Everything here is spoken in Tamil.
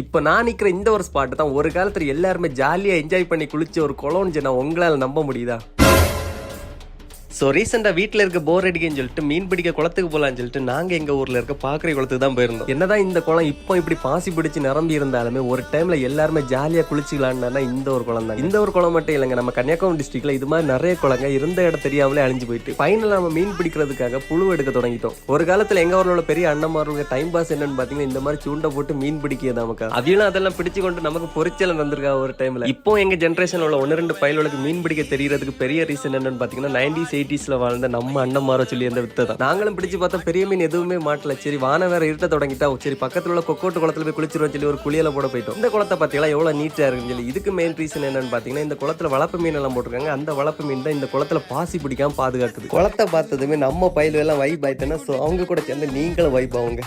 இப்ப நான் நிக்கிற இந்த ஒரு ஸ்பாட் தான் ஒரு காலத்துல எல்லாருமே ஜாலியா என்ஜாய் பண்ணி குளிச்ச ஒரு குளம்னு சொன்னா உங்களால நம்ப முடியுதா? ஸோ ரீசெண்டாக வீட்டில் இருக்க போர் அடிக்குன்னு சொல்லிட்டு மீன் பிடிக்க குளத்துக்கு போகலான்னு சொல்லிட்டு நாங்கள் எங்கள் ஊரில் இருக்க பாக்கரை குளத்துக்கு தான் போயிருந்தோம். என்னதான் இந்த குளம் இப்போ இப்படி பாசி பிடிச்சி நிரம்பி இருந்தாலுமே ஒரு டைம்ல எல்லாருமே ஜாலியாக குளிச்சிக்கலான்னா இந்த ஒரு குளம் தான். இந்த ஒரு குளம் மட்டும் இல்லைங்க, நம்ம கன்னியாகுமரி டிஸ்ட்ரிக்ட்ல இது மாதிரி நிறைய குளங்க இருந்த இடம் தெரியாமலே அழிஞ்சு போயிட்டு ஃபைனல் நம்ம மீன் பிடிக்கிறதுக்காக புழு எடுக்க தொடங்கிட்டோம். ஒரு காலத்தில் எங்க ஊரில் உள்ள பெரிய அண்ணன்மார்களுக்கு டைம் பாஸ் என்னன்னு பார்த்தீங்கன்னா இந்த மாதிரி சூண்டை போட்டு மீன் பிடிக்கிறது நமக்கு. அதையும் அதெல்லாம் பிடிச்சு கொண்டு நமக்கு பொறிச்சல் வந்திருக்கா ஒரு டைம்ல. இப்போ எங்க ஜென்ரேஷன் உள்ள 1-2 பயலுக்கு மீன் பிடிக்க தெரியறதுக்கு பெரிய ரீசன் என்னன்னு பார்த்தீங்கன்னா 90s 80sல வாழ்ந்த நம்ம அண்ணன்மார சொல்லி அந்த வித்தை தான். நாங்களும் பிடிச்சு பார்த்தா பெரிய மீன் எதுவுமே மாட்டல. சரி வான வேற இருட்ட தொடங்கிட்டா சரி பக்கத்துல உள்ள கொக்கோட்டு குளத்துல போய் குளிச்சிருவோம் சொல்லி ஒரு குளியல போட போயிட்டோம். இந்த குளத்தை பார்த்தீங்களா எவ்வளவு நீட்டா இருக்குன்னு சொல்லி. இதுக்கு மெயின் ரீசன் என்னன்னு பார்த்தீங்கன்னா இந்த குளத்துல வளர்ப்பு மீன் எல்லாம் போட்டிருக்காங்க. அந்த வளர்ப்பு மீன் தான் இந்த குளத்துல பாசி பிடிக்காம பாதுகாக்குது. குளத்தை பார்த்ததுமே நம்ம பயில எல்லாம் வைப் ஆயிட்டேன்னா அவங்க கூட சேர்ந்து நீங்களும் வைப் ஆகுங்க.